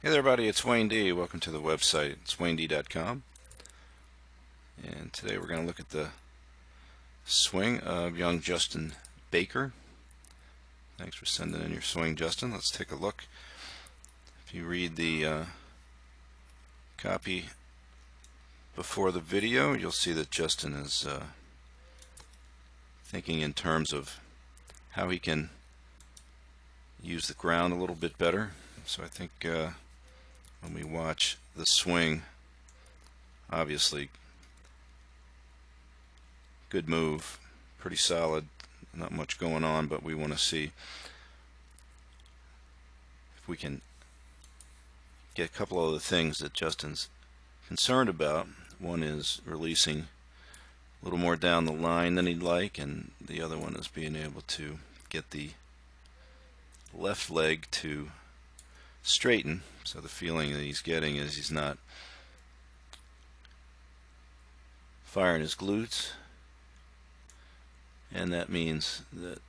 Hey there, everybody, it's Wayne D. Welcome to the website. It's WayneD.com. And today we're going to look at the swing of young Justin Baker. Thanks for sending in your swing, Justin. Let's take a look. If you read the copy before the video, you'll see that Justin is thinking in terms of how he can use the ground a little bit better. So I think when we watch the swing, obviously good move, pretty solid, not much going on, but we want to see if we can get a couple of the things that Justin's concerned about. One is releasing a little more down the line than he'd like, and the other one is being able to get the left leg to straighten. So the feeling that he's getting is he's not firing his glutes, and that means that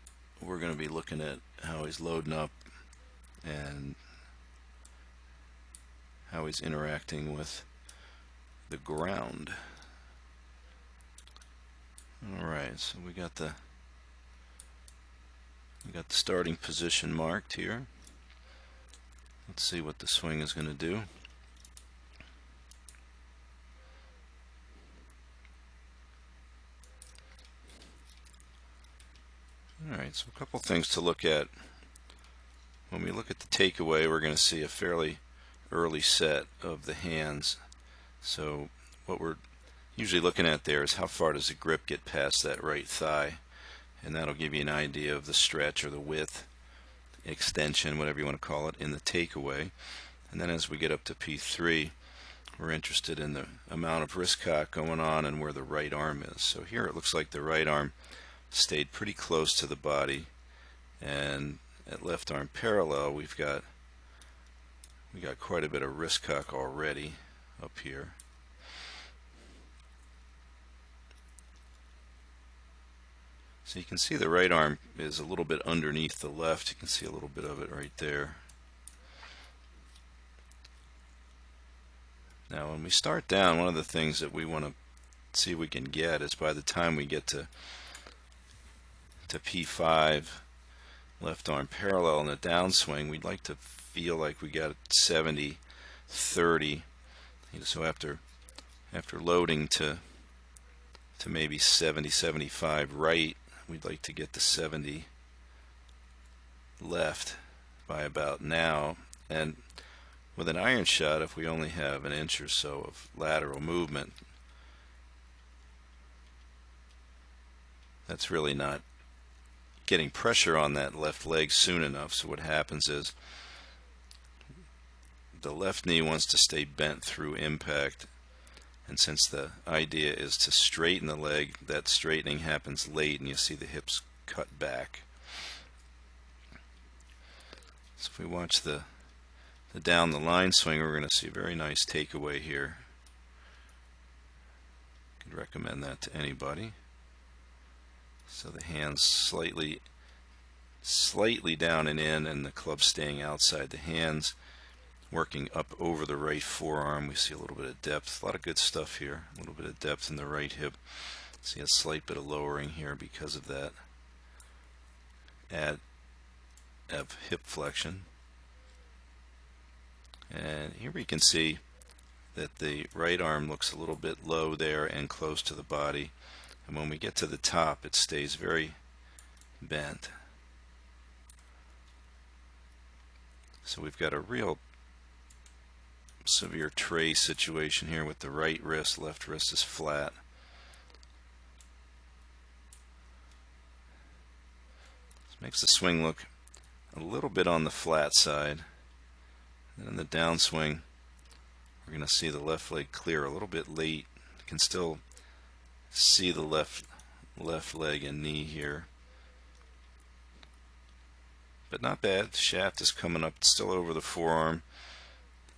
we're going to be looking at how he's loading up and how he's interacting with the ground. Alright, so we got the starting position marked here. Let's see what the swing is going to do. Alright, so a couple things to look at. When we look at the takeaway, we're going to see a fairly early set of the hands. So what we're usually looking at there is how far does the grip get past that right thigh, and that'll give you an idea of the stretch or the width, extension, whatever you want to call it, in the takeaway. And then as we get up to P3, we're interested in the amount of wrist cock going on and where the right arm is. So here it looks like the right arm stayed pretty close to the body, and at left arm parallel we got quite a bit of wrist cock already up here. So you can see the right arm is a little bit underneath the left. You can see a little bit of it right there. Now when we start down, one of the things that we want to see if we can get is by the time we get to P5, left arm parallel in the downswing, we'd like to feel like we got 70-30. So after loading to maybe 70-75 right, we'd like to get to 70 left by about now. And with an iron shot, if we only have an inch or so of lateral movement, that's really not getting pressure on that left leg soon enough. So what happens is the left knee wants to stay bent through impact, and since the idea is to straighten the leg, that straightening happens late and you see the hips cut back. So if we watch the down the line swing, we're going to see a very nice takeaway here. Could recommend that to anybody. So the hands slightly down and in, and the club staying outside the hands, working up over the right forearm. We see a little bit of depth, a lot of good stuff here. A little bit of depth in the right hip. See a slight bit of lowering here because of that add of hip flexion. And here we can see that the right arm looks a little bit low there and close to the body, and when we get to the top it stays very bent. So we've got a real severe tray situation here with the right wrist. Left wrist is flat. This makes the swing look a little bit on the flat side. And in the downswing, we're going to see the left leg clear a little bit late. You can still see the left leg and knee here, but not bad. The shaft is coming up still over the forearm.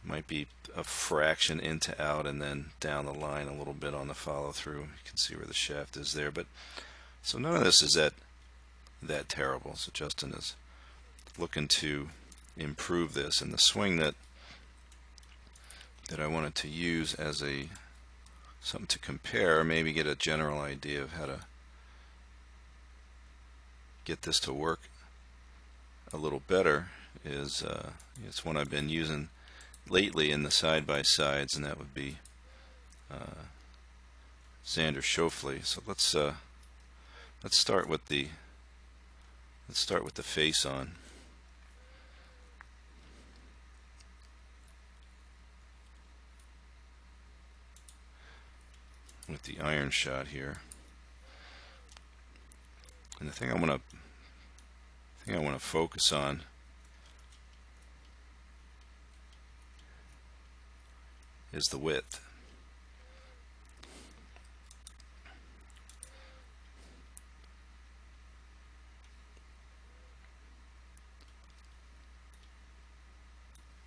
Might be a fraction into out and then down the line a little bit on the follow through. You can see where the shaft is there, but so none of this is that terrible. So Justin is looking to improve this, and the swing that that I wanted to use as a something to compare, maybe get a general idea of how to get this to work a little better, is it's one I've been using lately in the side-by-sides, and that would be Xander Schauffele. So let's start with the face on. With the iron shot here, and the thing I want to focus on is the width.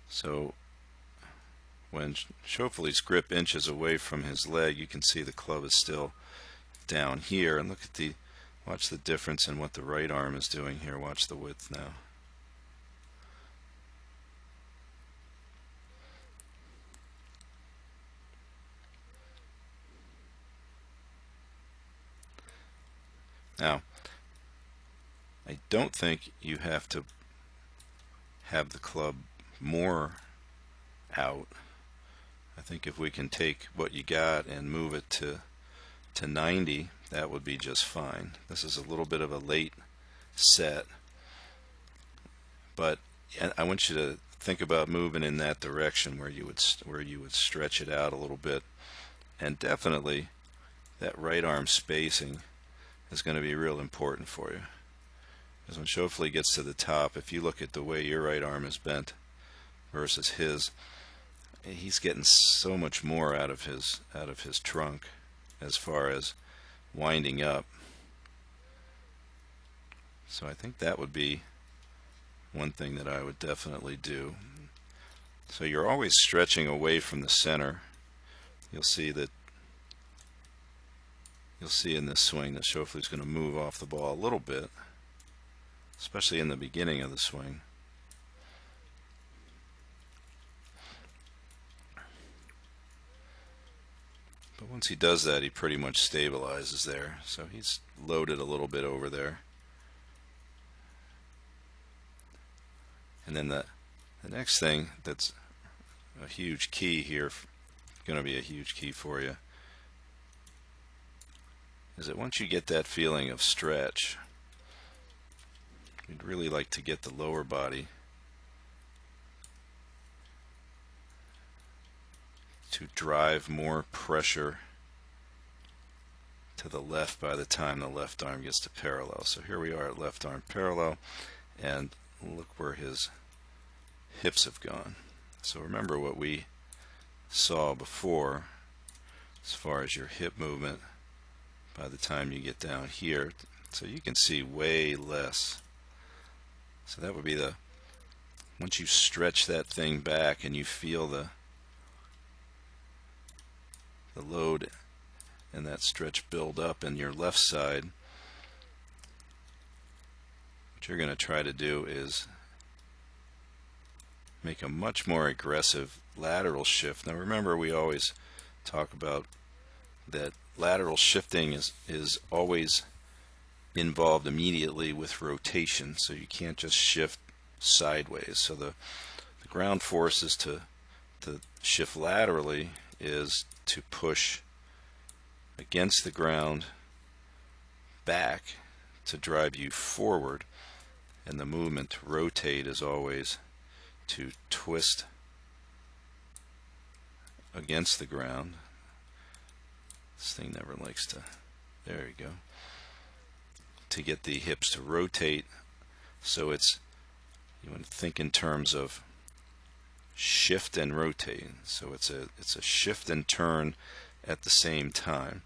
So when Schauffele's grip inches away from his leg, you can see the club is still down here, and watch the difference in what the right arm is doing here. Watch the width now. Now, I don't think you have to have the club more out. I think if we can take what you got and move it to 90, that would be just fine. This is a little bit of a late set, but I want you to think about moving in that direction where you would stretch it out a little bit, and definitely that right arm spacing is going to be real important for you. Because when Schauffele gets to the top, if you look at the way your right arm is bent versus his, he's getting so much more out of his trunk as far as winding up. So I think that would be one thing that I would definitely do. So you're always stretching away from the center. You'll see in this swing that Schauffele's going to move off the ball a little bit, especially in the beginning of the swing. But once he does that, he pretty much stabilizes there. So he's loaded a little bit over there. And then the next thing that's a huge key here, going to be a huge key for you, is that once you get that feeling of stretch, you'd really like to get the lower body to drive more pressure to the left by the time the left arm gets to parallel. So here we are at left arm parallel, and look where his hips have gone. So remember what we saw before as far as your hip movement by the time you get down here. So you can see way less. So that would be once you stretch that thing back and you feel the load and that stretch build up in your left side, what you're going to try to do is make a much more aggressive lateral shift. Now remember, we always talk about that lateral shifting is always involved immediately with rotation, so you can't just shift sideways. So the ground force is to shift laterally is to push against the ground back to drive you forward, and the movement to rotate is always to twist against the ground. This thing never likes to, there you go, to get the hips to rotate. So you want to think in terms of shift and rotate. So it's a shift and turn at the same time.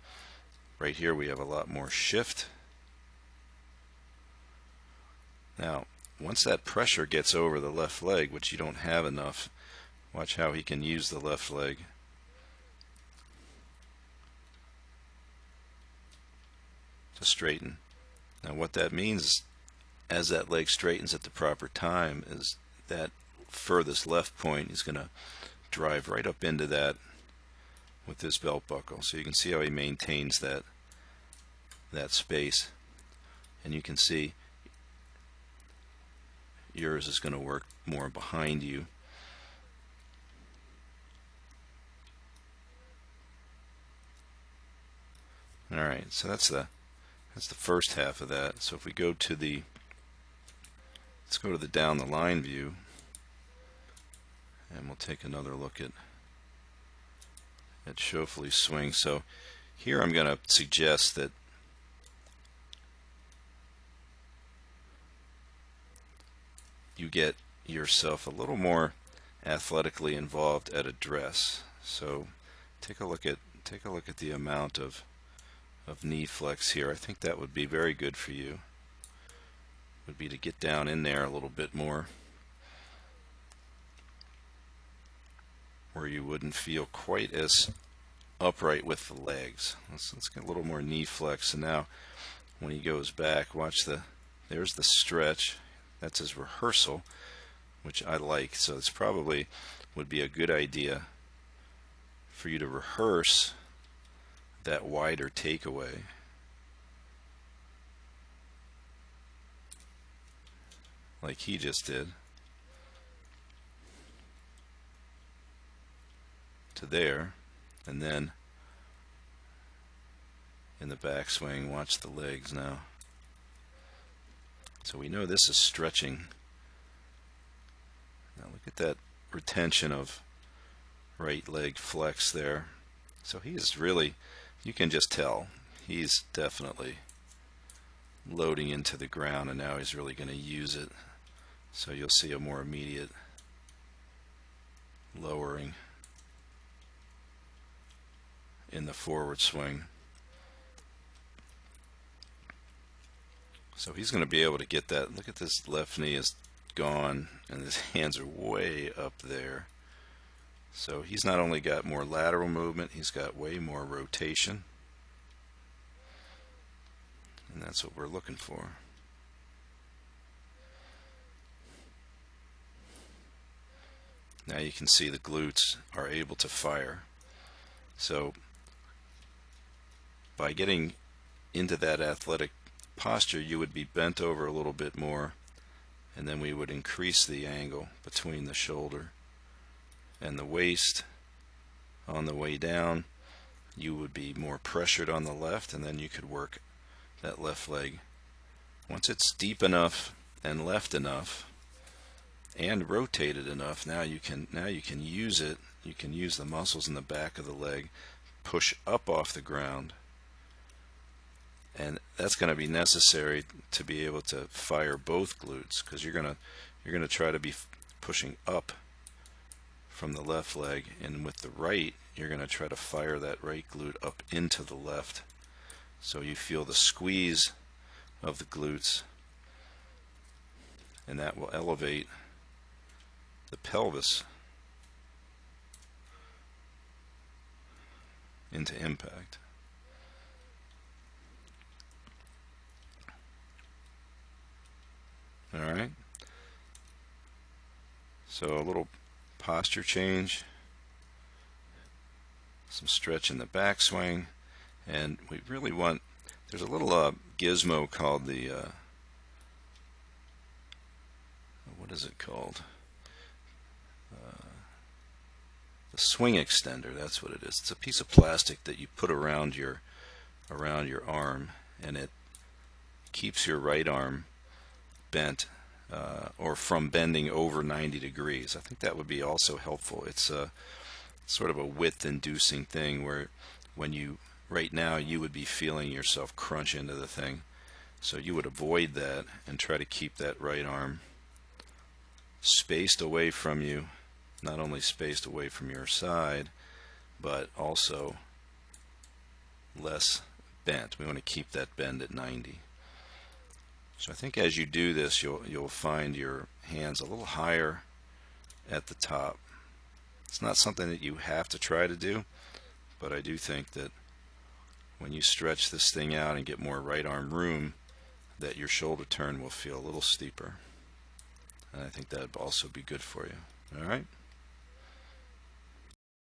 Right here we have a lot more shift. Now once that pressure gets over the left leg, which you don't have enough, watch how he can use the left leg to straighten. Now what that means, as that leg straightens at the proper time, is that furthest left point is going to drive right up into that with this belt buckle. So you can see how he maintains that space, and you can see yours is going to work more behind you. Alright, so that's the first half of that. So if we go to the, let's go to the down the line view, and we'll take another look at Schauffele's swing. So here I'm going to suggest that you get yourself a little more athletically involved at address. So take a look at the amount of knee flex here. I think that would be very good for you. Would be to get down in there a little bit more, where you wouldn't feel quite as upright with the legs. Let's get a little more knee flex. And now when he goes back, watch there's the stretch. That's his rehearsal, which I like. So it's probably would be a good idea for you to rehearse that wider takeaway. Like he just did. To there, and then in the backswing, watch the legs now. So we know this is stretching. Now look at that retention of right leg flex there. So he is really, you can just tell, he's definitely loading into the ground, and now he's really going to use it. So you'll see a more immediate lowering in the forward swing. So he's going to be able to get that. Look at this, left knee is gone and his hands are way up there. So he's not only got more lateral movement, he's got way more rotation, and that's what we're looking for. Now you can see the glutes are able to fire. So by getting into that athletic posture, you would be bent over a little bit more, and then we would increase the angle between the shoulder and the waist. On the way down, you would be more pressured on the left, and then you could work that left leg. Once it's deep enough and left enough and rotated enough, now you can use it. You can use the muscles in the back of the leg, push up off the ground, and that's going to be necessary to be able to fire both glutes, because you're going to try to be pushing up from the left leg, and with the right you're going to try to fire that right glute up into the left, so you feel the squeeze of the glutes, and that will elevate the pelvis into impact. Alright, so a little posture change, some stretch in the backswing, and we really want, there's a little gizmo called the what is it called? The swing extender. That's what it is. It's a piece of plastic that you put around your arm, and it keeps your right arm bent or from bending over 90 degrees. I think that would be also helpful. It's a sort of a width inducing thing where when you, right now, you would be feeling yourself crunch into the thing, so you would avoid that and try to keep that right arm spaced away from you, not only spaced away from your side, but also less bent. We want to keep that bend at 90. So I think as you do this, you'll find your hands a little higher at the top. It's not something that you have to try to do, but I do think that when you stretch this thing out and get more right arm room, that your shoulder turn will feel a little steeper. And I think that would also be good for you. All right?